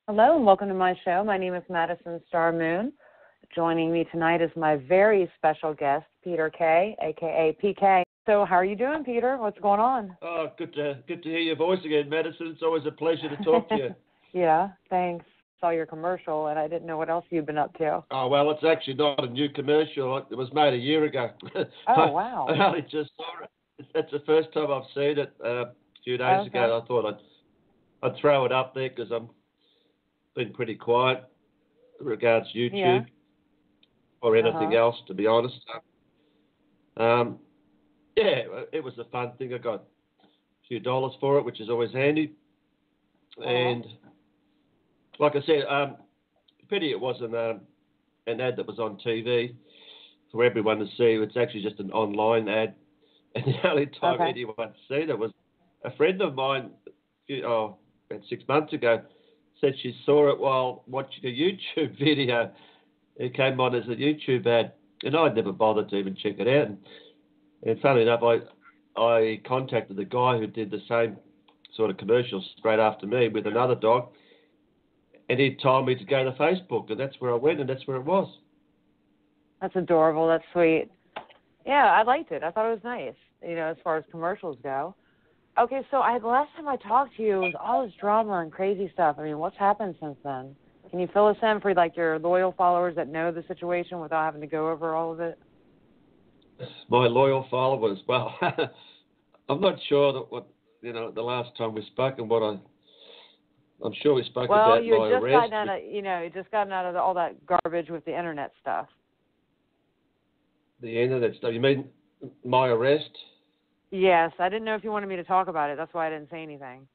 Hello and welcome to my show. My name is Madison Star Moon. Joining me tonight is my very special guest, Peter Kay, a.k.a. Peekay. So how are you doing, Peter? What's going on? Oh, good to hear your voice again, Madison. It's always a pleasure to talk to you. Yeah, thanks. Saw your commercial, and I didn't know what else you've been up to. Oh, well, it's actually not a new commercial. It was made a year ago. Oh, wow. I only just saw it. It's the first time I've seen it a few days ago. And I thought I'd throw it up there because I've been pretty quiet in regards to YouTube or anything else, to be honest. Yeah, it was a fun thing. I got a few dollars for it, which is always handy. And like I said, pity it wasn't an ad that was on TV for everyone to see. It's actually just an online ad. And the only time anyone seen it was a friend of mine, about 6 months ago, said she saw it while watching a YouTube video. It came on as a YouTube ad, and I'd never bothered to even check it out. And funnily enough, I contacted the guy who did the same sort of commercials straight after me with another dog, and he told me to go to Facebook, and that's where I went, and that's where it was. That's adorable. That's sweet. Yeah, I liked it. I thought it was nice, as far as commercials go. Okay, so the last time I talked to you, it was all this drama and crazy stuff. I mean, what's happened since then? Can you fill us in for, your loyal followers that know the situation without having to go over all of it? My loyal followers, well, I'm not sure that the last time we spoke and I'm sure we spoke about my arrest. Well, you just gotten out of all that garbage with the internet stuff. The internet stuff? You mean my arrest? Yes, I didn't know if you wanted me to talk about it. That's why I didn't say anything.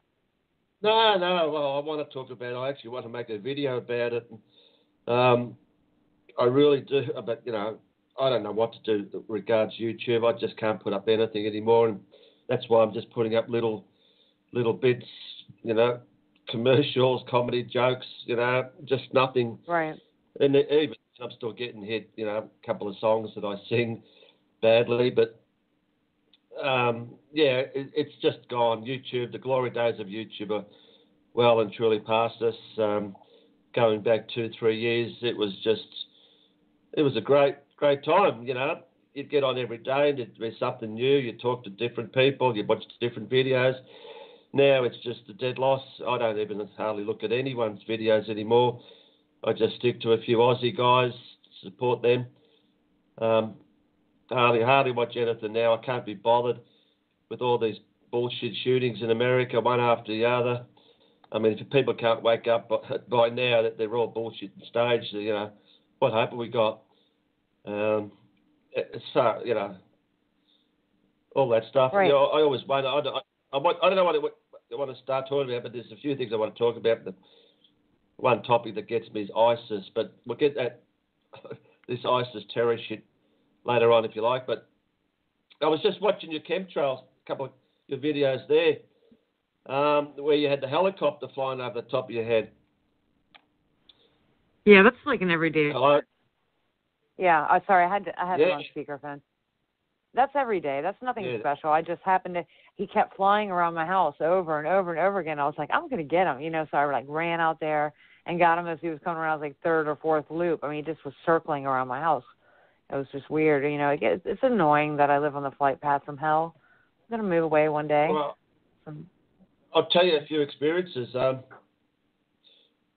No. Well, I want to talk about it. I actually want to make a video about it. I really do, but I don't know what to do with regards to YouTube. I just can't put up anything anymore, and that's why I'm just putting up little bits, commercials, comedy jokes, just nothing. Right. And even I'm still getting hit, a couple of songs that I sing badly, but it's just gone. YouTube, the glory days of YouTube are well and truly past us. Going back 2-3 years, it was a great time, You'd get on every day and there'd be something new. You talk to different people, you watch different videos. Now it's just a dead loss. I don't even hardly look at anyone's videos anymore. I just stick to a few Aussie guys, support them. Hardly watch anything now. I can't be bothered with all these bullshit shootings in America, one after the other. I mean, if people can't wake up by now that they're all bullshit and staged, what hope have we got? As far, all that stuff. Right. I always wonder. I don't know what I want to start talking about, but there's a few things I want to talk about. The one topic that gets me is ISIS, but we'll get that this ISIS terror shit later on if you like. But I was just watching your chemtrails, a couple of your videos there, where you had the helicopter flying over the top of your head. Yeah, that's like an everyday. Hello? Yeah, sorry, I had it on speakerphone. That's every day. That's nothing special. I just happened to. He kept flying around my house over and over and over again. I was like, I'm gonna get him, So I ran out there and got him as he was coming around third or fourth loop. I mean, he just was circling around my house. It was just weird, It's annoying that I live on the flight path from hell. I'm gonna move away one day. Well, I'll tell you a few experiences.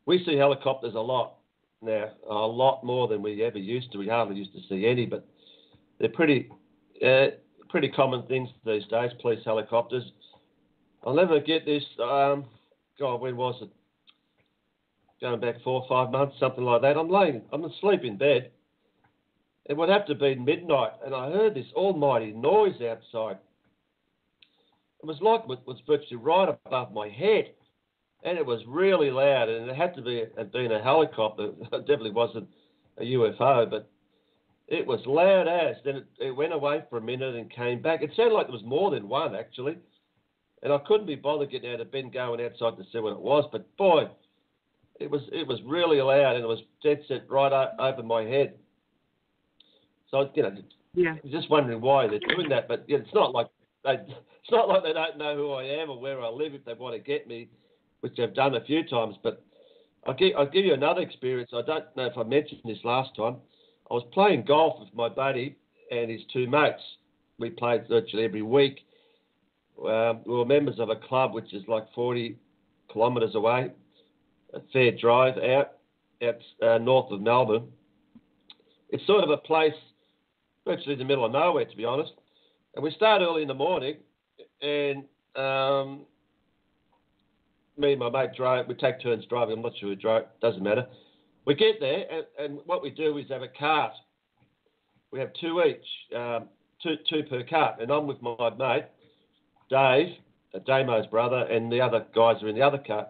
We see helicopters a lot now, a lot more than we ever used to. We hardly used to see any, but they're pretty common things these days, police helicopters. I'll never get this, when was it? Going back 4 or 5 months, something like that. I'm asleep in bed. It would have to be midnight, and I heard this almighty noise outside. It was like it was virtually right above my head, and it was really loud, and it had to be been a helicopter. It definitely wasn't a UFO, but it was loud as. Then it went away for a minute and came back. It sounded like there was more than one, actually, and I couldn't be bothered getting out of bed and going outside to see what it was, but boy, it was really loud, and it was dead set right over my head. So, just wondering why they're doing that. But it's not like they don't know who I am or where I live if they want to get me, which they've done a few times. But I'll give you another experience. I don't know if I mentioned this last time. I was playing golf with my buddy and his two mates. We played virtually every week. We were members of a club which is like 40 kilometres away, a fair drive out north of Melbourne. It's sort of a place virtually in the middle of nowhere, to be honest. And we start early in the morning, and me and my mate drive. We take turns driving. I'm not sure who drove. Doesn't matter. We get there, and what we do is have a cart. We have two each, two per cart. And I'm with my mate, Dave, Damo's brother, and the other guys are in the other cart.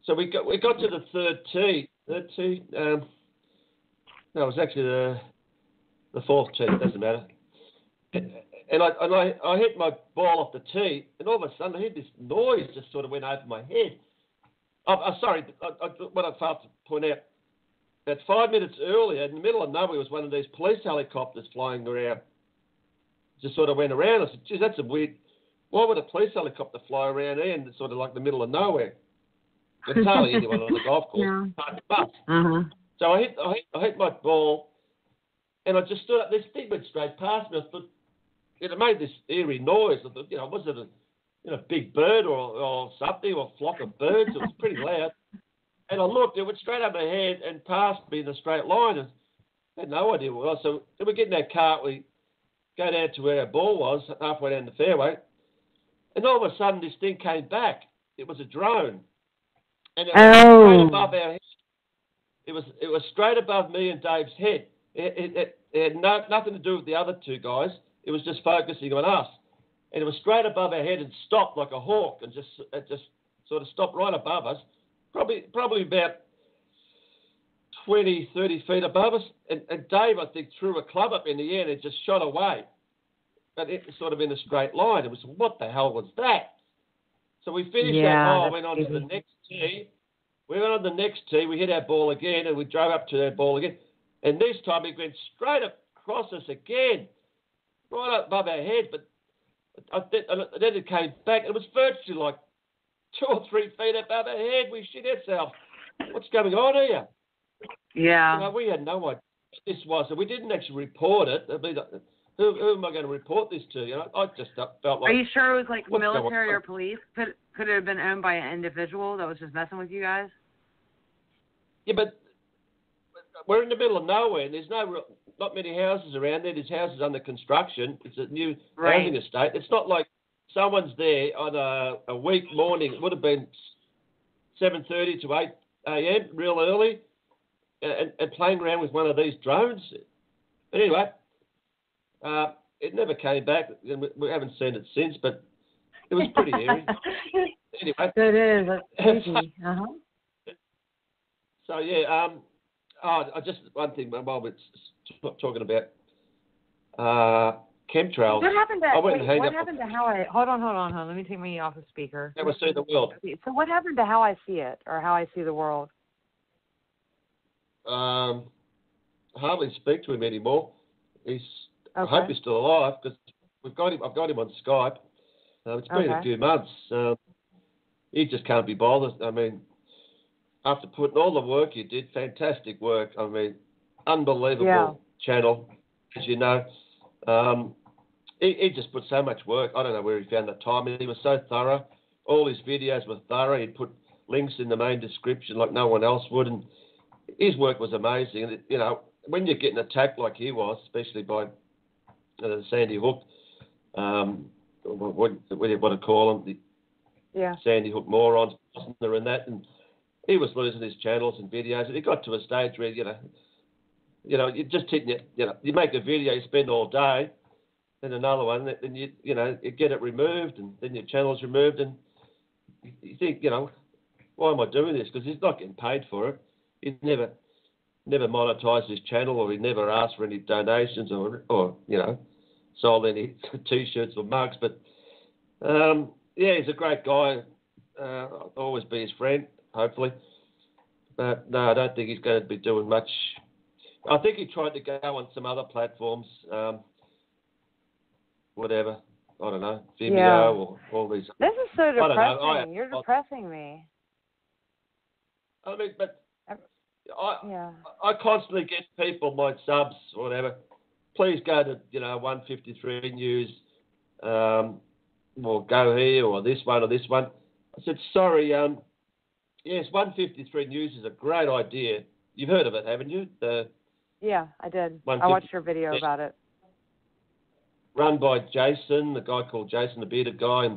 So we got to the third tee. No, it was actually the fourth tee. It doesn't matter. And I hit my ball off the tee, and all of a sudden I heard this noise just sort of went over my head. Sorry, what I failed to point out, that 5 minutes earlier, in the middle of nowhere, was one of these police helicopters flying around. Just sort of went around. I said, geez, that's a weird... Why would a police helicopter fly around here in sort of like the middle of nowhere? It's hardly anyone on the golf course. Yeah. So I hit my ball, and I just stood up. This thing went straight past me. I thought, it made this eerie noise. I thought, was it a big bird or something, or a flock of birds? It was pretty loud. And I looked, it went straight up my head and past me in a straight line. And I had no idea what it was. So then we get in that cart, we go down to where our ball was, halfway down the fairway. And all of a sudden, this thing came back. It was a drone. And it was straight above our head. It was straight above me and Dave's head. It had nothing to do with the other two guys. It was just focusing on us. And it was straight above our head and stopped like a hawk and just sort of stopped right above us. Probably about 20, 30 feet above us. And Dave, I think, threw a club up in the air and it just shot away. But it was sort of in a straight line. It was, what the hell was that? So we finished that hole, went on to the next tee. We went on the next tee, we hit our ball again, and we drove up to our ball again. And this time it went straight across us again, right up above our head. But then it came back. It was virtually like 2 or 3 feet above our head. We shit ourselves. What's going on here? Yeah. We had no idea what this was. So we didn't actually report it. I mean, who am I going to report this to? I just felt like... Are you sure it was like military or police? Could it have been owned by an individual that was just messing with you guys? Yeah, but we're in the middle of nowhere, and there's not many houses around there. There's houses under construction. It's a new housing estate. It's not like someone's there on a week morning. It would have been 7:30 to 8 a.m., real early, and playing around with one of these drones. But anyway, it never came back. We haven't seen it since, but it was pretty eerie. Anyway. It is. That's creepy. So, yeah, just one thing while we're talking about chemtrails. What happened to how I... Hold on. Let me take me off the speaker. Never see the world. So what happened to how I see it, or how I see the world? Hardly speak to him anymore. I hope he's still alive, because I've got him on Skype. It's been a few months. He just can't be bothered. I mean, after putting all the work you did, fantastic work. I mean, unbelievable channel, as you know. He just put so much work. I don't know where he found the time. He was so thorough. All his videos were thorough. He'd put links in the main description like no one else would. And his work was amazing. And, when you're getting attacked like he was, especially by Sandy Hook, what do you want to call them? Sandy Hook morons, and that. And he was losing his channels and videos. And he got to a stage where, you're just hitting it. You make a video, you spend all day, then another one, then you get it removed, and then your channel's removed, and you think, why am I doing this? Because he's not getting paid for it. He never monetised his channel, or he never asked for any donations, or sold any T-shirts or mugs. But he's a great guy. I'll always be his friend, hopefully. But no, I don't think he's going to be doing much. I think he tried to go on some other platforms, whatever. I don't know, Vimeo or all these. This is so depressing. You're depressing me. I mean, but Yeah. I constantly get people, my subs or whatever, please go to, 153 News, or go here or this one or this one. I said, sorry, yes, 153 News is a great idea. You've heard of it, haven't you? Yeah, I did. I watched your video about it. Run by Jason, the guy called Jason, the bearded guy,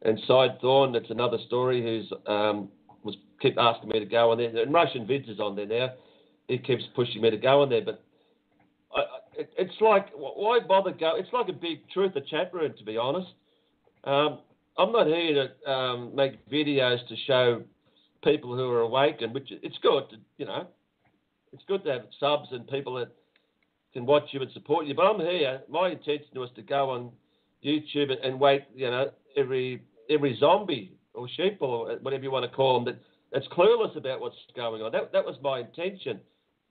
and Side Thorn. That's another story. Who's keep asking me to go on there. And Russian Vids is on there now. He keeps pushing me to go on there, but it's like, why bother go? It's like a big truth or chat room, to be honest. I'm not here to make videos to show people who are awakened, which it's good, it's good to have subs and people that can watch you and support you. But I'm here. My intention was to go on YouTube and wake, every zombie or sheep or whatever you want to call them that's clueless about what's going on. That was my intention.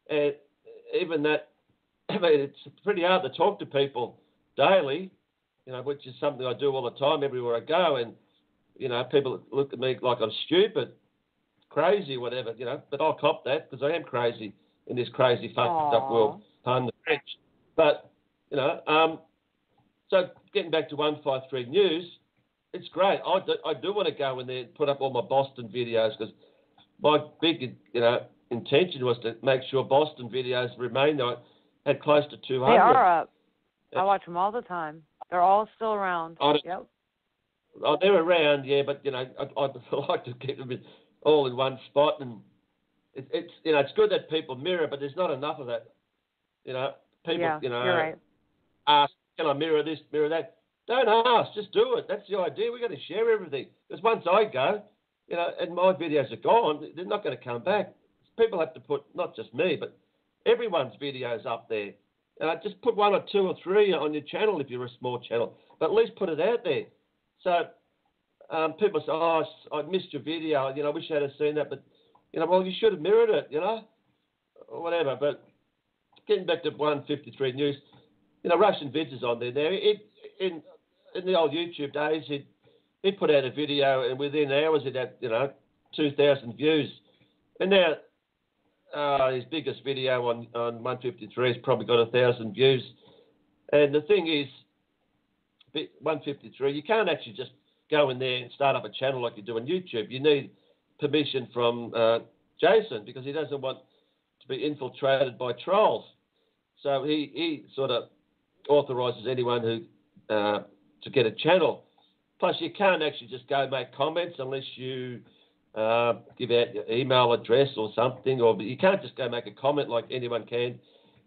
And even that, I mean, it's pretty hard to talk to people daily, which is something I do all the time everywhere I go. And, people look at me like I'm stupid, crazy, whatever, but I'll cop that because I am crazy in this crazy fucked up world. Pardon the French. But, so getting back to 153 News, it's great. I do want to go in there and put up all my Boston videos because my big, intention was to make sure Boston videos remain. I had close to 200. They are up. I watch them all the time. They're all still around. Yep. Oh, they're around, yeah, but, I'd like to keep them all in one spot. And it's good that people mirror, but there's not enough of that. People, you're right. Ask, can I mirror this, mirror that? Don't ask, just do it. That's the idea. We've got to share everything. Because once I go, and my videos are gone, they're not going to come back. People have to put, not just me, but everyone's videos up there. Just put one or two or three on your channel if you're a small channel, but at least put it out there. So people say, oh, I missed your video. I wish I had seen that, but, well, you should have mirrored it, or whatever. But getting back to 153 News, Russian Vids is on there now. In the old YouTube days, he'd put out a video, and within hours it had, 2,000 views. And now his biggest video on 153 has probably got 1,000 views. And the thing is, 153, you can't actually just go in there and start up a channel like you do on YouTube. You need permission from Jason because he doesn't want to be infiltrated by trolls. So he sort of authorises anyone who to get a channel. Plus, you can't actually just go make comments unless you give out your email address or something. Or you can't just go make a comment like anyone can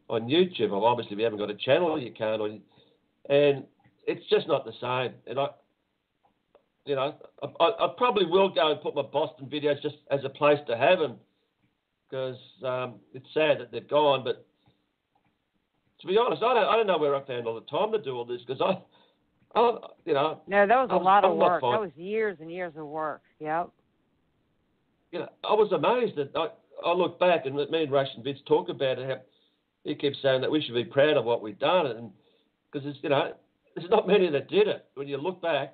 on YouTube. Well, obviously, if you haven't got a channel, you can't. And it's just not the same. And I probably will go and put my Boston videos just as a place to have them because it's sad that they're gone. But to be honest, I don't know where I found all the time to do all this because No, that was a lot of work. That was years and years of work. Yep. I was amazed that I look back and me and Russian Vids talk about it. How he keeps saying that we should be proud of what we've done, and because there's not many that did it. When you look back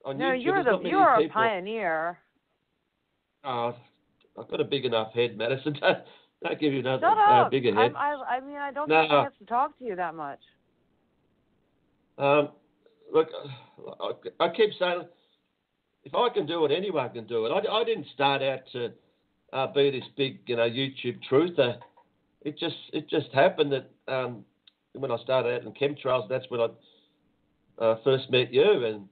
on YouTube, you're a pioneer. Oh, I've got a big enough head, Madison. Don't give you another bigger head. I mean, I don't get a chance to talk to you that much. Look, I keep saying, if I can do it, anyone can do it. I didn't start out to be this big, YouTube truther. It just happened that when I started out in chemtrails, that's when I first met you, and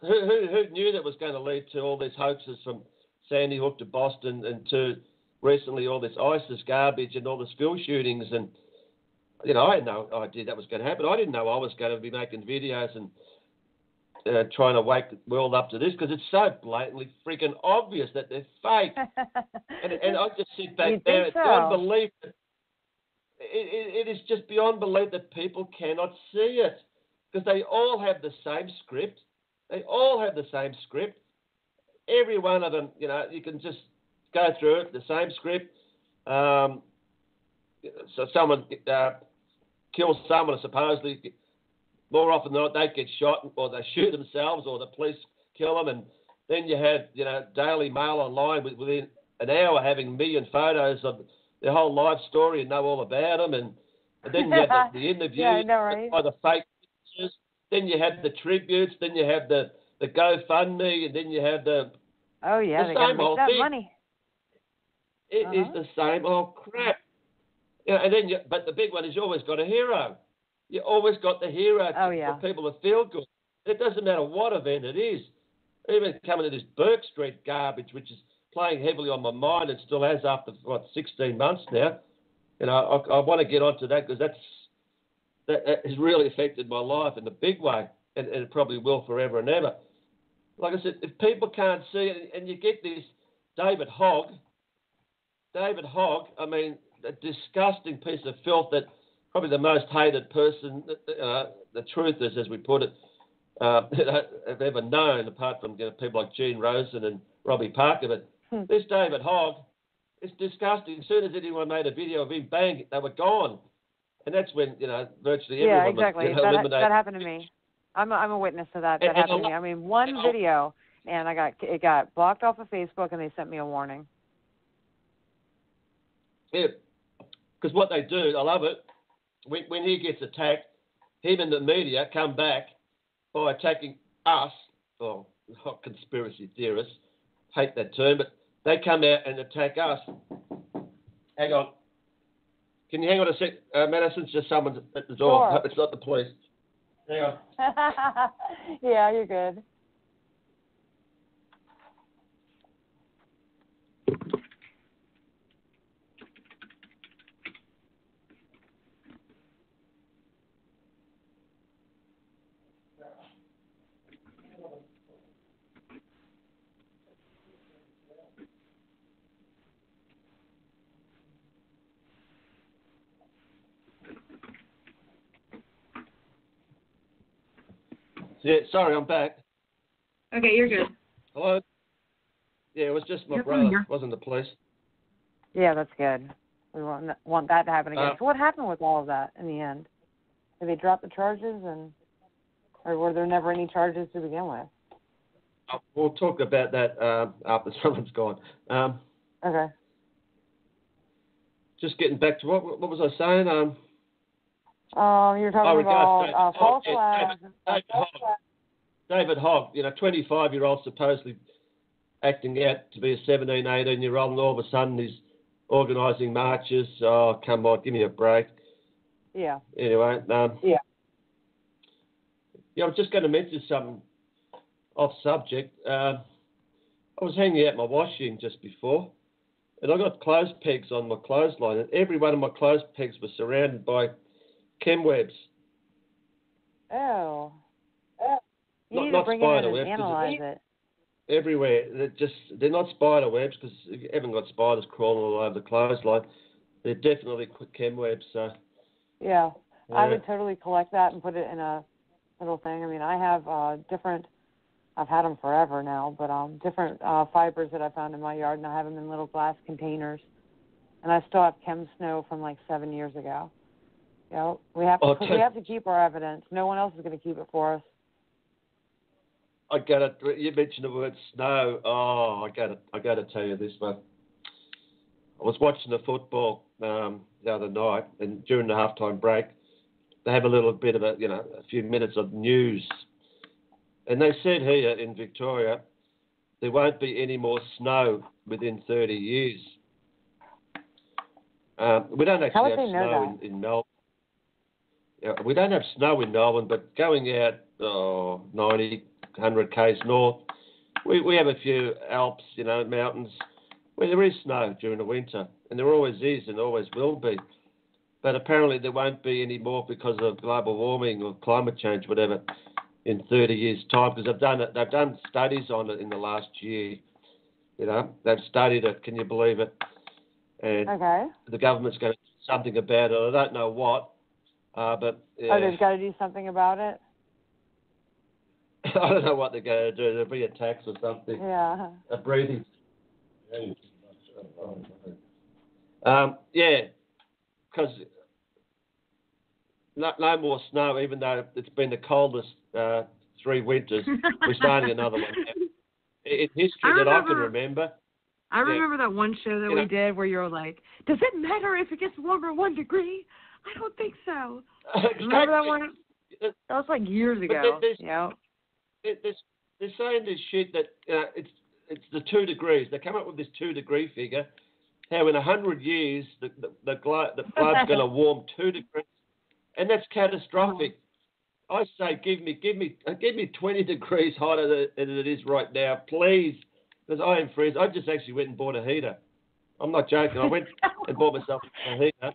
who knew that was going to lead to all these hoaxes from Sandy Hook to Boston and to recently all this ISIS garbage and all the school shootings and. I had no idea that was going to happen. I didn't know I was going to be making videos and trying to wake the world up to this because it's so blatantly freaking obvious that they're fake. and I just sit back there. It's beyond belief. It is just beyond belief that people cannot see it because they all have the same script. They all have the same script. Every one of them, you can just go through it, the same script. So someone kills someone, supposedly, more often than not, they get shot or they shoot themselves or the police kill them. And Then you had, Daily Mail online within an hour having a million photos of their whole life story and know all about them. And then you had the interviews yeah, I know, right? by the fake pictures. Then you had the tributes. Then you have the GoFundMe. And then you have the they got to make that thing. money. It is the same old crap. And then but the big one is you always got a hero. You always got the hero for people to feel good. It doesn't matter what event it is. Even coming to this Burke Street garbage, which is playing heavily on my mind and still has after, 16 months now. I want to get onto that because that has really affected my life in a big way, and it probably will forever and ever. Like I said, if people can't see it, and you get this David Hogg, I mean, a disgusting piece of filth that probably the most hated person, the truth is, as we put it, have ever known, apart from people like Gene Rosen and Robbie Parker. But this David Hogg, it's disgusting. As soon as anyone made a video of him, bang, they were gone. And that's when, virtually everyone was eliminated. That happened to me. I'm a witness to that. That happened to me. I mean, one video, and it got blocked off of Facebook, and they sent me a warning. Yeah, because what they do, I love it, when he gets attacked, him and the media come back by attacking us, not conspiracy theorists, hate that term, but they come out and attack us. Hang on. Can you hang on a sec? Madison's just someone's at the door. Sure. Hope it's not the police. Hang on. Yeah, you're good. Yeah, sorry, I'm back. Okay, you're good. Hello? Yeah, it was just my brother. It wasn't the police. Yeah, that's good. We want that to happen again. So what happened with all of that in the end? Did they drop the charges, or were there never any charges to begin with? We'll talk about that after someone's gone. Okay. Just getting back to what was I saying? You're talking about false flags. David Hogg, 25-year-old supposedly acting out to be a 17, 18-year-old, and all of a sudden he's organising marches. Oh, come on, give me a break. Yeah. Anyway. Yeah. Yeah, I was just going to mention something off subject. I was hanging out my washing just before, and I got clothes pegs on my clothesline, and every one of my clothes pegs was surrounded by chem-webs. Oh. You need to bring it in and analyze it. Everywhere. They're not spider webs because you haven't got spiders crawling all over the clothesline. They're definitely chem-webs. So. Yeah. I would totally collect that and put it in a little thing. I mean, I have I've had them forever now, but different fibers that I found in my yard, and I have them in little glass containers. And I still have chem snow from like 7 years ago. We have to keep our evidence. No one else is going to keep it for us. You mentioned the word snow. Oh, I got to tell you this one. I was watching the football the other night, and during the halftime break, they have a little bit of a few minutes of news, and they said here in Victoria there won't be any more snow within 30 years. We don't actually have snow in Melbourne. We don't have snow in Melbourne, but going out 90, 100 k's north, we have a few Alps, mountains, where there is snow during the winter, and there always is and always will be. But apparently there won't be any more because of global warming or climate change, whatever, in 30 years' time, because they've done studies on it in the last year. They've studied it. Can you believe it? And the government's going to do something about it. I don't know what. But they've got to do something about it? I don't know what they're going to do. There'll be a tax or something. Yeah. A breathing. Because no more snow, even though it's been the coldest 3 winters. We're starting another one now. in history that I can remember. I remember that one show that we did where you were like, does it matter if it gets warmer 1 degree? I don't think so. Exactly. Remember that one? That was like years ago. They're saying this shit that it's the 2 degrees. They come up with this 2 degree figure. How in 100 years the globe's going to warm 2 degrees, and that's catastrophic. I say give me 20 degrees hotter than it is right now, please, because I am freezing. I just actually went and bought a heater. I'm not joking. I went and bought myself a heater.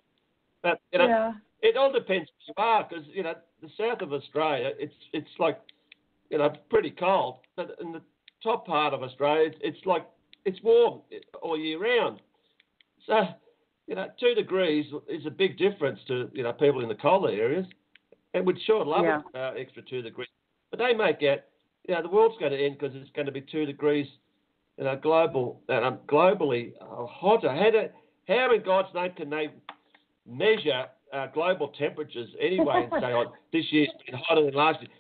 But it all depends where you are, because the south of Australia, it's like pretty cold, but in the top part of Australia, it's warm all year round. So 2 degrees is a big difference to people in the colder areas, and we'd sure love it, extra 2 degrees. But they make out the world's going to end because it's going to be 2 degrees, globally hotter. How in God's name can they measure global temperatures anyway and say, this year's been hotter than last year?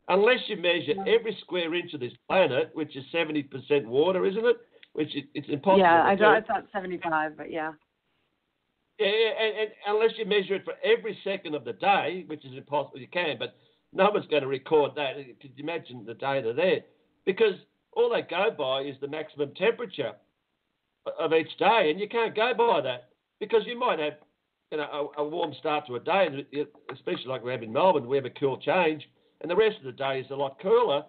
Unless you measure every square inch of this planet, which is 70% water, isn't it? Which it's impossible to do. I thought 75, but yeah. Yeah, and unless you measure it for every second of the day, which is impossible, you can, but no one's going to record that. Could you imagine the data there? Because all they go by is the maximum temperature of each day, and you can't go by that because you might have a warm start to a day, and especially like we have in Melbourne, we have a cool change, and the rest of the day is a lot cooler.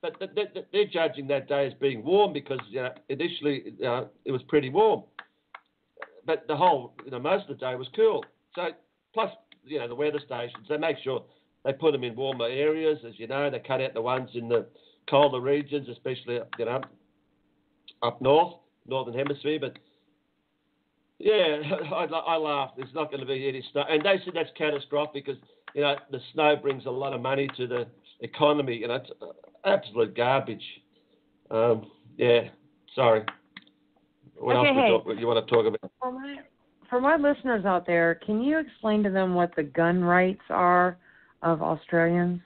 But they're judging that day as being warm because initially it was pretty warm, but the whole most of the day was cool. So plus the weather stations, they make sure they put them in warmer areas. As you know, they cut out the ones in the colder regions, especially up north, northern hemisphere. But I laugh. There's not going to be any snow, and they said that's catastrophic because the snow brings a lot of money to the economy. It's absolute garbage. Sorry. What else you want to talk about? For my listeners out there, can you explain to them what the gun rights are of Australians?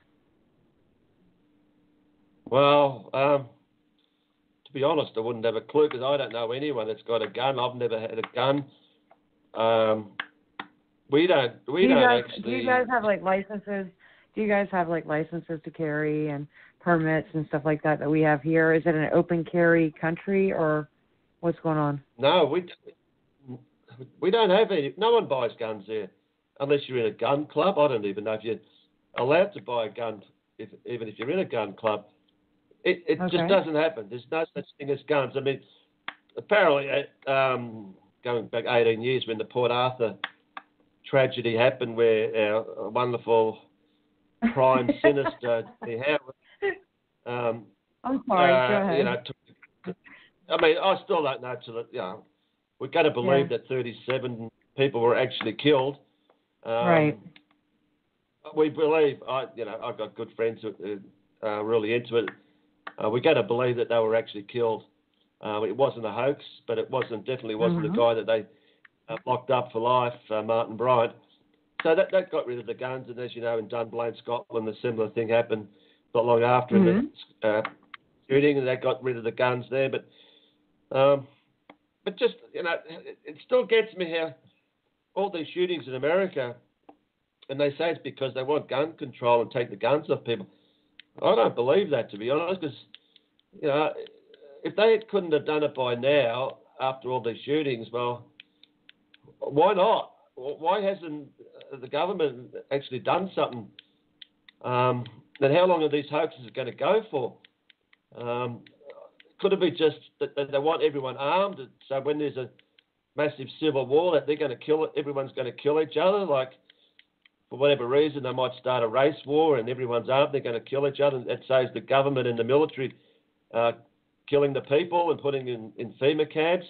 Well, to be honest, I wouldn't have a clue because I don't know anyone that's got a gun. I've never had a gun. We don't actually. Do you guys have licenses? Do you guys have licenses to carry and permits and stuff like that we have here? Is it an open carry country or what's going on? No, we don't have any. No one buys guns there unless you're in a gun club. I don't even know if you're allowed to buy a gun even if you're in a gun club. It just doesn't happen. There's no such thing as guns. I mean, apparently, going back 18 years when the Port Arthur tragedy happened where our wonderful prime sinister I'm sorry, go ahead. I still don't know we're going to believe that 37 people were actually killed. Right. We believe, I've got good friends who are really into it. We got to believe that they were actually killed. It wasn't a hoax, but it definitely wasn't the guy that they locked up for life, Martin Bryant. So that got rid of the guns, and as you know, in Dunblane, Scotland, a similar thing happened not long after the shooting, and that got rid of the guns there. But just it still gets me how all these shootings in America, and they say it's because they want gun control and take the guns off people. I don't believe that, to be honest, because if they couldn't have done it by now after all these shootings, well, why not? Why hasn't the government actually done something? Then how long are these hoaxes going to go for? Could it be just that they want everyone armed, so when there's a massive civil war that they're going to kill it, everyone's going to kill each other? Like, for whatever reason, they might start a race war and everyone's armed, they're going to kill each other. And that saves the government and the military killing the people and putting in FEMA camps.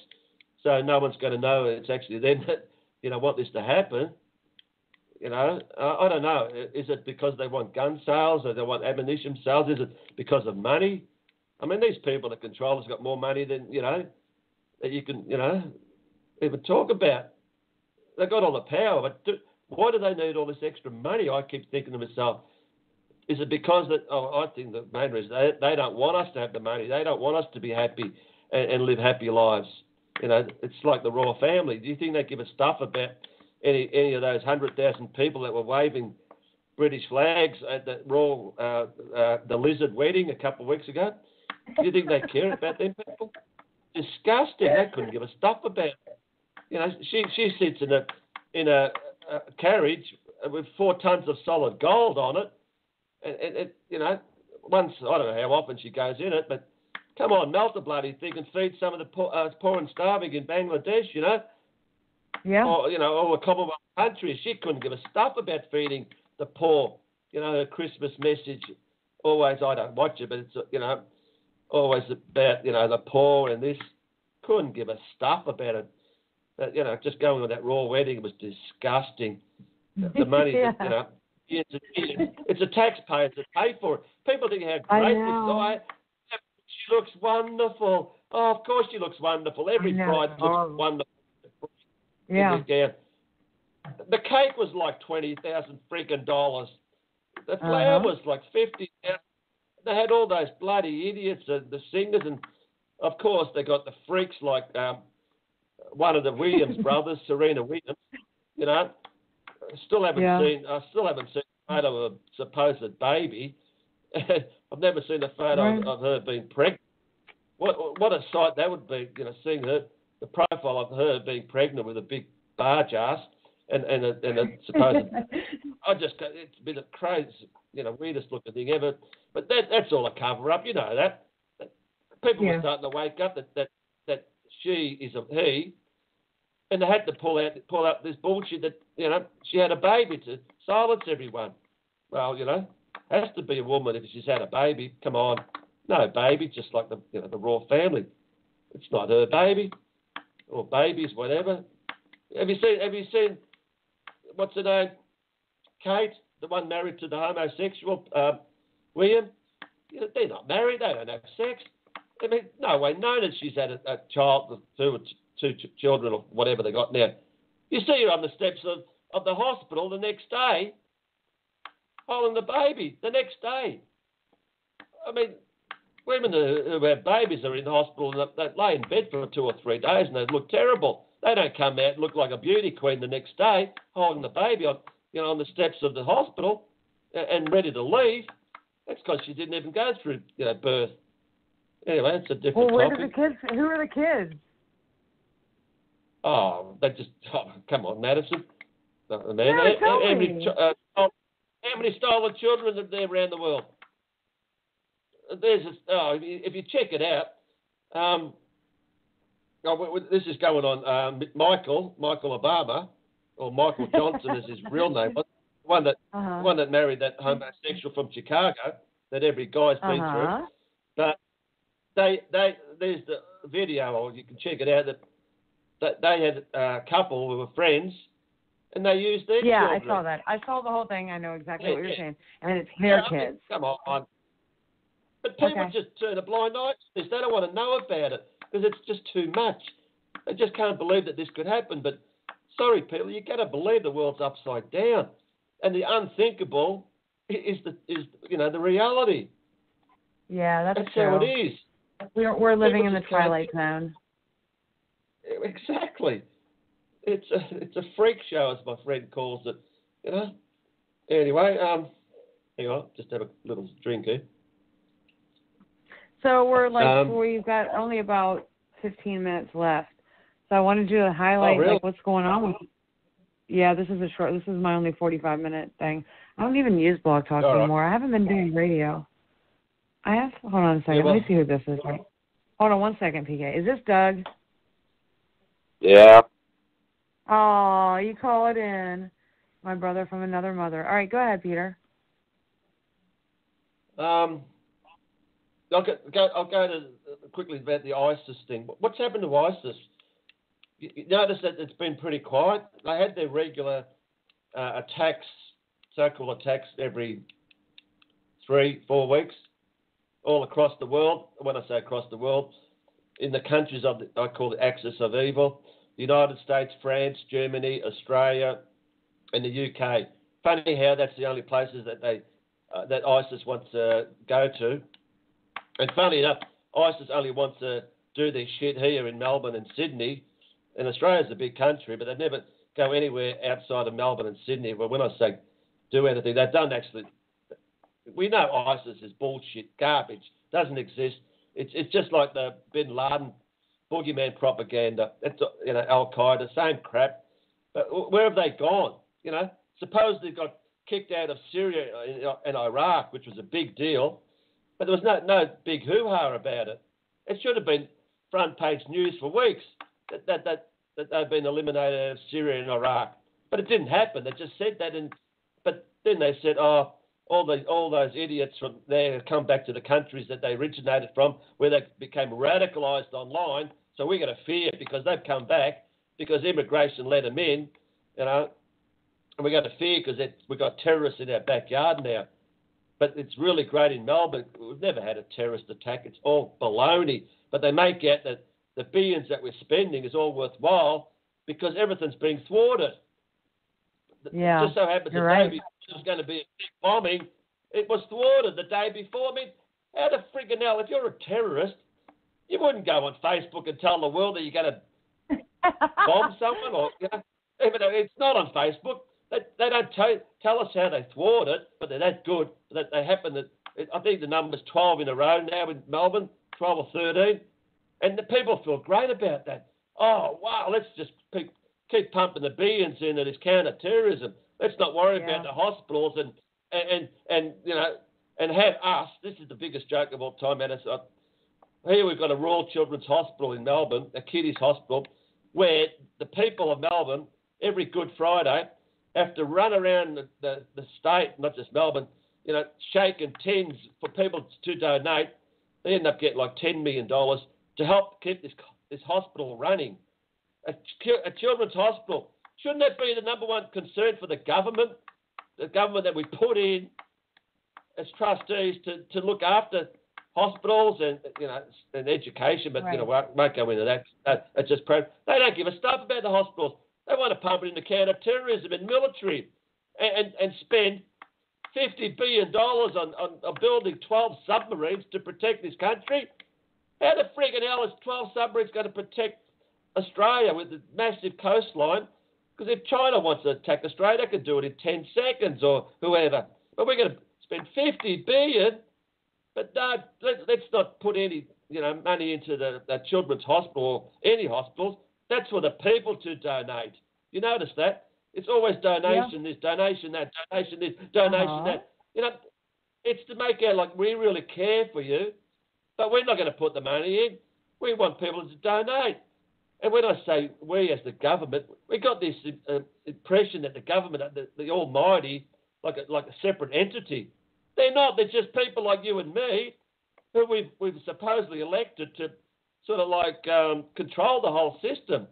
So no one's going to know it's actually them that, want this to happen. I don't know. Is it because they want gun sales or they want ammunition sales? Is it because of money? I mean, these people that control has got more money than, that you can, even talk about. They've got all the power, but why do they need all this extra money? I keep thinking to myself, Is it because that? Oh, I think the main reason they don't want us to have the money. They don't want us to be happy and live happy lives. You know, it's like the royal family. Do you think they give a stuff about any of those 100,000 people that were waving British flags at the royal the lizard wedding a couple of weeks ago? Do you think they care about them people? Disgusting. They couldn't give a stuff about it. You know, she sits in a carriage with 4 tons of solid gold on it. And you know, once, I don't know how often she goes in it, but come on, melt the bloody thing and feed some of the poor and starving in Bangladesh, you know? Yeah. Or, you know, all the Commonwealth countries. She couldn't give a stuff about feeding the poor. You know, her Christmas message, always, I don't watch it, but it's, you know, always about, you know, the poor and this. Couldn't give a stuff about it. But, you know, just going on that royal wedding was disgusting. The money, Yeah. that, you know, it's a taxpayers that pay for it. People think how great this is. She looks wonderful. Oh, of course she looks wonderful. Every bride looks wonderful. Yeah. The cake was like $20,000 freaking dollars. The flower was like $50,000. They had all those bloody idiots, the singers, and of course they got the freaks like one of the Williams brothers, Serena Williams. You know, I still haven't seen a photo of a supposed baby. I've never seen a photo of her being pregnant. What a sight that would be, you know, seeing her, the profile of her being pregnant with a big barge ass and a supposed. It's been a crazy, you know, weirdest looking thing ever. But that's all a cover up, you know that. People were starting to wake up that she is a he, and they had to pull out this bullshit that, you know, she had a baby to silence everyone. Well, you know, has to be a woman if she's had a baby. Come on, no baby, just like the royal family. It's not her baby or babies, whatever. Have you seen what's her name? Kate, the one married to the homosexual William. You know, they're not married. They don't have sex. I mean, no way known that she's had a child with two children or whatever they got now. You see her on the steps of the hospital the next day, holding the baby the next day. I mean, women who have babies are in the hospital and they lay in bed for 2 or 3 days and they look terrible. They don't come out and look like a beauty queen the next day, holding the baby on the steps of the hospital and ready to leave. That's because she didn't even go through birth. Anyway, it's a different topic. Who are the kids? Oh, come on, Madison. Man, No, how many stolen children are there around the world? If you check it out, this is going on. Michael Obama, or Michael Johnson is his real name, one that married that homosexual from Chicago that every guy's been through. But there's the video, or you can check it out, that they had a couple who were friends, and they used their children. I saw that. I saw the whole thing. I know exactly what you're saying. And it's their kids. Come on. But people just turn a blind eye to this. They don't want to know about it because it's just too much. They just can't believe that this could happen. But sorry, people, you got to believe the world's upside down, and the unthinkable is the reality. Yeah, that's true. How it is. We're living in the twilight zone. Exactly. It's a freak show, as my friend calls it. You know. Anyway, hang on, just have a little drink here. So we've got only about 15 minutes left. So I wanted you to highlight what's going on with. Yeah, this is my only 45-minute thing. I don't even use Blog Talk anymore. I haven't been doing radio. Hold on a second. Let me see who this is. Hold on 1 second, PK. Is this Doug? Yeah. Oh, you call it in. My brother from another mother. All right, go ahead, Peter. I'll go to quickly about the ISIS thing. What's happened to ISIS? You notice that it's been pretty quiet. They had their regular attacks, so-called attacks, every 3-4 weeks, all across the world. When I say across the world, in the countries I call the axis of evil: the United States, France, Germany, Australia, and the UK. Funny how that's the only places that they that ISIS wants to go to. And funnily enough, ISIS only wants to do their shit here in Melbourne and Sydney. And Australia's a big country, but they never go anywhere outside of Melbourne and Sydney. But when I say do anything, they don't actually. We know ISIS is bullshit, garbage, doesn't exist. It's just like the Bin Laden boogeyman propaganda. It's, Al Qaeda, same crap. But where have they gone? Supposedly got kicked out of Syria and Iraq, which was a big deal, but there was no big hoo-ha about it. It should have been front page news for weeks that they've been eliminated out of Syria and Iraq, but it didn't happen. They just said that, but then they said, all those idiots from there have come back to the countries that they originated from, where they became radicalised online. So we got to fear because they've come back because immigration let them in, and we got to fear because we've got terrorists in our backyard now. But it's really great in Melbourne. We've never had a terrorist attack. It's all baloney. But they make out that the billions that we're spending is all worthwhile because everything's being thwarted. Yeah, just so happens the day before there was going to be a big bombing, it was thwarted the day before. I mean, how the friggin' hell, if you're a terrorist, you wouldn't go on Facebook and tell the world that you're going to bomb someone, or even though it's not on Facebook. They don't tell us how they thwart it, but they're that good that they happen. I think the number's 12 in a row now in Melbourne, 12 or 13, and the people feel great about that. Oh wow, let's just keep pumping the billions into this counter-terrorism. Let's not worry about the hospitals and have us. This is the biggest joke of all time, Madison. Here we've got a Royal Children's Hospital in Melbourne, a kiddies hospital, where the people of Melbourne every Good Friday have to run around the state, not just Melbourne, shaking tins for people to donate. They end up getting like $10 million to help keep this hospital running. A children's hospital. Shouldn't that be the number one concern for the government that we put in as trustees to look after hospitals and education? But we won't go into that. It's just they don't give a stuff about the hospitals. They want to pump it into counter-terrorism and military and spend $50 billion on building 12 submarines to protect this country. How the friggin' hell is 12 submarines going to protect Australia with a massive coastline? Because if China wants to attack Australia, they can do it in 10 seconds or whoever. But we're going to spend $50 billion. But no, let's not put any money into the children's hospital or any hospitals. That's for the people to donate. You notice that? It's always donation this, donation that, donation this, donation that. It's to make out like we really care for you, but we're not going to put the money in. We want people to donate. And when I say we as the government, we got this impression that the government, the Almighty, like a separate entity. They're not. They're just people like you and me who we've supposedly elected to sort of like control the whole system.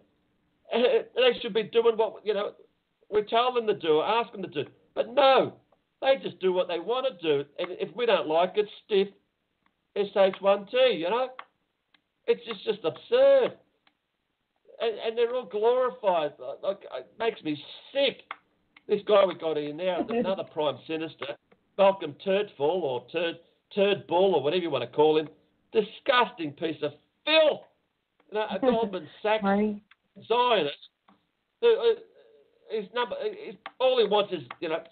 They should be doing what we tell them to do, or ask them to do. But no, they just do what they want to do. And if we don't like it, stiff SH1T. It's just absurd. And they're all glorified. Like, it makes me sick. This guy we got in now, another Prime Minister, Malcolm Turdful or Turd Bull or whatever you want to call him, disgusting piece of filth. A Goldman Sachs Zionist. All he wants is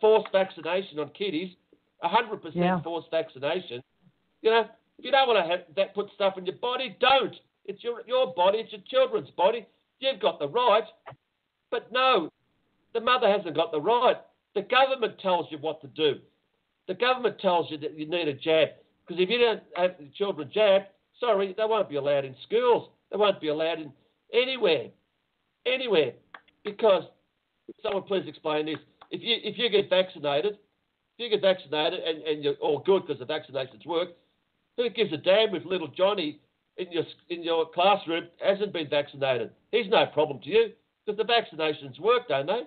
forced vaccination on kiddies, 100% forced vaccination. If you don't want to have that put stuff in your body, don't. It's your body. It's your children's body. You've got the right. But no, the mother hasn't got the right. The government tells you what to do. The government tells you that you need a jab. Because if you don't have the children jabbed, sorry, they won't be allowed in schools. They won't be allowed in anywhere. Because, someone please explain this. If you get vaccinated, and you're all good because the vaccinations work, who gives a damn if little Johnny in your classroom hasn't been vaccinated? He's no problem to you because the vaccinations work, don't they?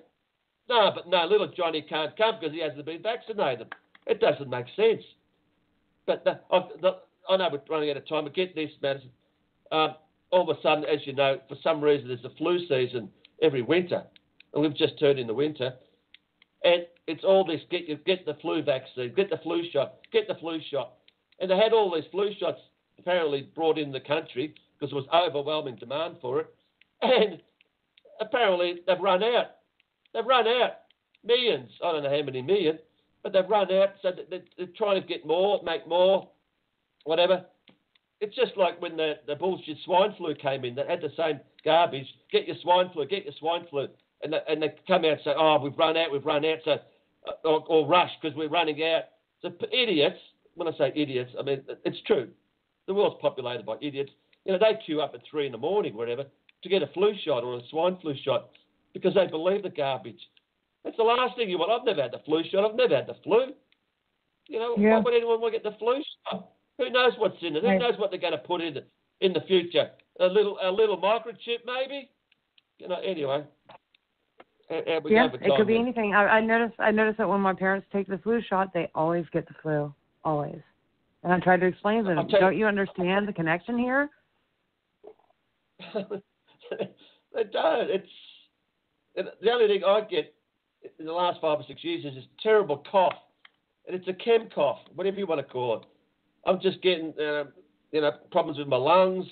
No, but no, little Johnny can't come because he hasn't been vaccinated. It doesn't make sense. But I know we're running out of time, but get this, Madison. All of a sudden, as you know, for some reason, there's a flu season every winter, and we've just turned into winter. And it's all this, get the flu vaccine, get the flu shot, And they had all these flu shots apparently brought in the country because there was overwhelming demand for it. And apparently they've run out. Millions. I don't know how many million, but they've run out. So they're trying to get more, make more, whatever. It's just like when the bullshit swine flu came in. They had the same garbage. Get your swine flu. And they come out and say, oh, we've run out. So, or rush because we're running out. So idiots, when I say idiots, I mean, it's true. The world's populated by idiots. You know, they queue up at 3 a.m, whatever, to get a flu shot or a swine flu shot because they believe the garbage. That's the last thing you want. I've never had the flu shot. I've never had the flu. You know, why would anyone want to get the flu shot? Who knows what's in it? Who knows what they're going to put in the future? A little microchip, maybe? You know, anyway. It could be anything. I noticed that when my parents take the flu shot, they always get the flu. Always. And I tried to explain to them, don't you understand the connection here? They don't. The only thing I get in the last 5 or 6 years is this terrible cough. And it's a chem cough, whatever you want to call it. I'm just getting, problems with my lungs.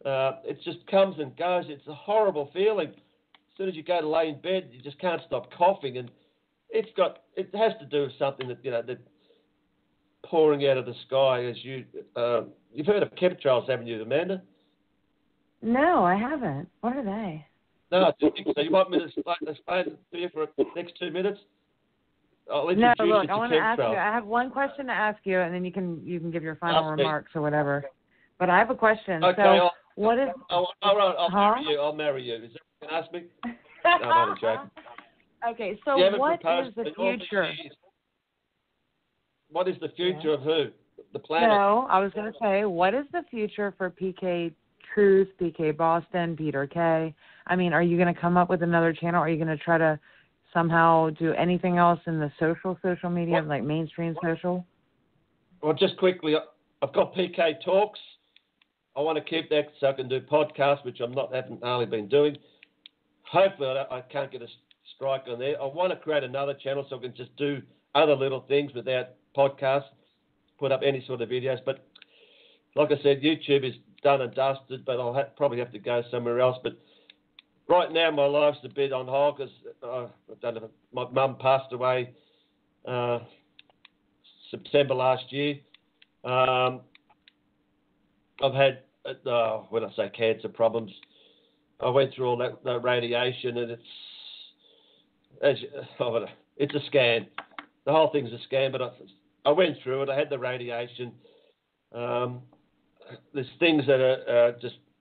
It just comes and goes. It's a horrible feeling. As soon as you go to lay in bed, you just can't stop coughing. And it has to do with something that pouring out of the sky. As you've heard of chemtrails, haven't you, Amanda? No, I haven't. What are they? No, I don't think so. You want me to explain it to you for the next 2 minutes? I'll introduce I want to chemtrails. ask you. I have one question to ask you, and then you can give your final remarks or whatever. But I have a question. Okay, so, what is? I'll marry you. Is that what you can ask me? No, I'm only joking. Okay, so what is the future? What is the future of who? The planet? No, I was going to say, what is the future for Peekay Truth, Peekay Boston, Peter K? I mean, are you going to come up with another channel? Are you going to try to somehow do anything else in the social media, like mainstream social? Well, just quickly, I've got PK Talks. I want to keep that so I can do podcasts, which haven't hardly been doing. Hopefully, I can't get a strike on there. I want to create another channel so I can just do other little things without podcasts, put up any sort of videos. But like I said, YouTube is done and dusted, but I'll probably have to go somewhere else. But right now, my life's a bit on hold because my mum passed away September last year. I've had, when I say cancer problems, I went through all that radiation, and it's a scam. The whole thing's a scam, but I went through it. I had the radiation. There's things that are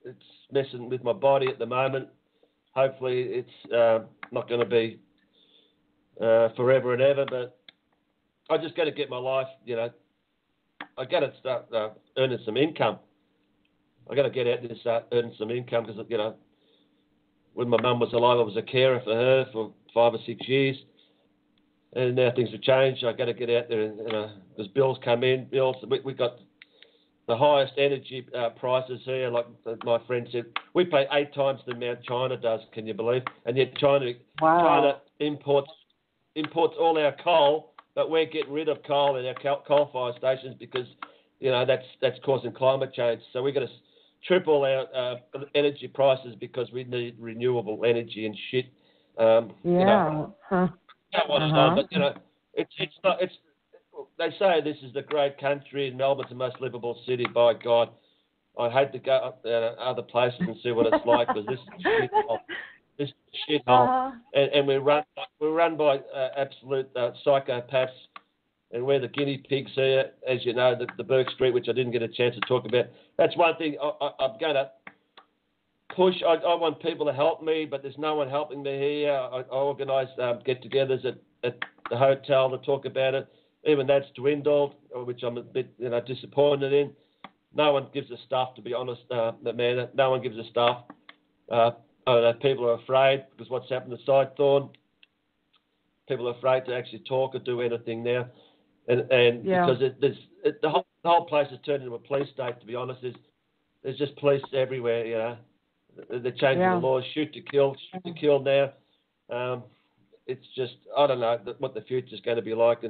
it's messing with my body at the moment. Hopefully it's not going to be forever and ever, but I just got to get my life, I got to start earning some income. I got to get out there and start earning some income because, when my mum was alive, I was a carer for her for 5 or 6 years. And now things have changed. I got to get out there and, because bills come in. We got the highest energy prices here. Like my friend said, we pay 8 times the amount China does. Can you believe? And yet China imports all our coal, but we're getting rid of coal in our coal-fired stations because that's causing climate change. So we've got to triple our energy prices because we need renewable energy and shit. But it's not. They say this is the great country and Melbourne's the most livable city. By God, I hate to go up other places and see what it's like because this is shithole. This is shithole, and we're run by absolute psychopaths, and we're the guinea pigs here. As you know, the Burke Street, which I didn't get a chance to talk about. That's one thing I'm going to push. I want people to help me, but there's no one helping me here. I organise get-togethers at the hotel to talk about it. Even that's dwindled, which I'm a bit disappointed in. No one gives a stuff, to be honest, man. No one gives a stuff. I don't know, people are afraid because what's happened to Sidethorn. People are afraid to actually talk or do anything now. And because the whole place has turned into a police state, to be honest. There's just police everywhere, They're changing the laws, shoot to kill now. it's just, I don't know what the future's going to be like.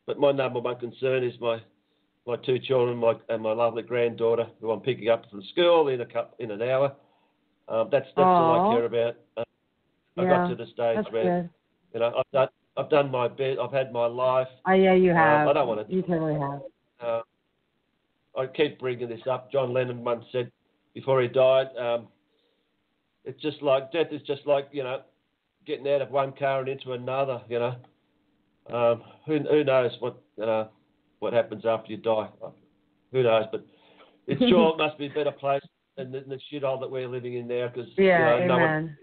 But my number one concern is my two children and my lovely granddaughter, who I'm picking up from school in an hour. That's all I care about. I got to the stage where, you know, I've done my bit. I've had my life. Oh yeah, you have. I don't want to. You totally have. I keep bringing this up. John Lennon once said before he died, it's just like death is just like, you know, getting out of one car and into another. You know, who knows what happens after you die? Who knows? But it's sure it must be a better place than the shithole that we're living in now. Because amen.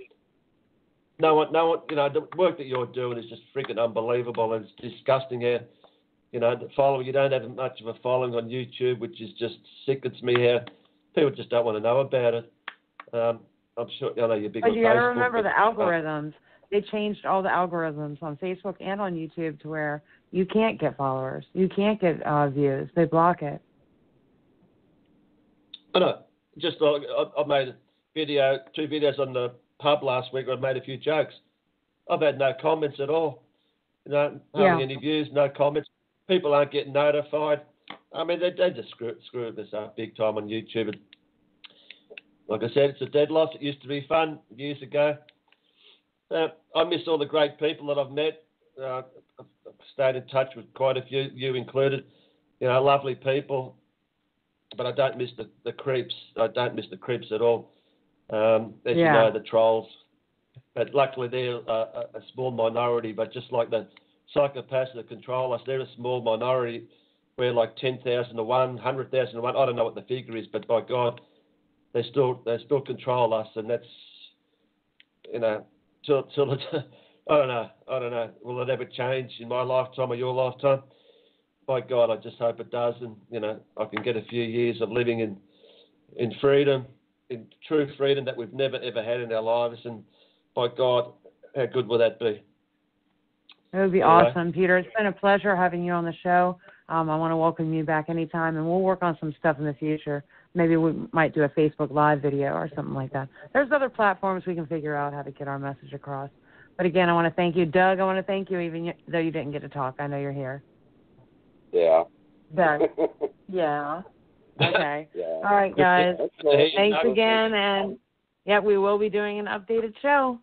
No one, you know, the work that you're doing is just freaking unbelievable, and it's disgusting how, you know, you don't have much of a following on YouTube, which is just sickens me how people just don't want to know about it. I'm sure, I know you're big on Facebook. But you got to remember the algorithms. They changed all the algorithms on Facebook and on YouTube to where you can't get followers. You can't get views. They block it. I know. Just I made two videos on the pub last week. I made a few jokes. I've had no comments at all. You know, hardly any views, no comments. People aren't getting notified. I mean, they just screw this up big time on YouTube. And like I said, it's a dead loss. It used to be fun years ago. I miss all the great people that I've met. I've stayed in touch with quite a few, you included. You know, lovely people. But I don't miss the creeps. I don't miss the creeps at all. As you know, the trolls. But luckily they're a small minority. But just like the psychopaths that control us, they're a small minority. We're like 10,000 to 1, 100,000 to 1. I don't know what the figure is, but by God, they still control us, and that's, you know, till it, I don't know. Will it ever change in my lifetime or your lifetime? By God, I just hope it does, and you know, I can get a few years of living in freedom, in true freedom that we've never ever had in our lives, and by God, how good will that be? It would be awesome, Peter. It's been a pleasure having you on the show. I want to welcome you back anytime, and we'll work on some stuff in the future. Maybe we might do a Facebook Live video or something like that. There's other platforms we can figure out how to get our message across. But again, I want to thank you, Doug. I want to thank you, even though you didn't get to talk. I know you're here. Yeah. Doug. Yeah. Okay. Yeah. All right, guys. Thanks again, and we will be doing an updated show.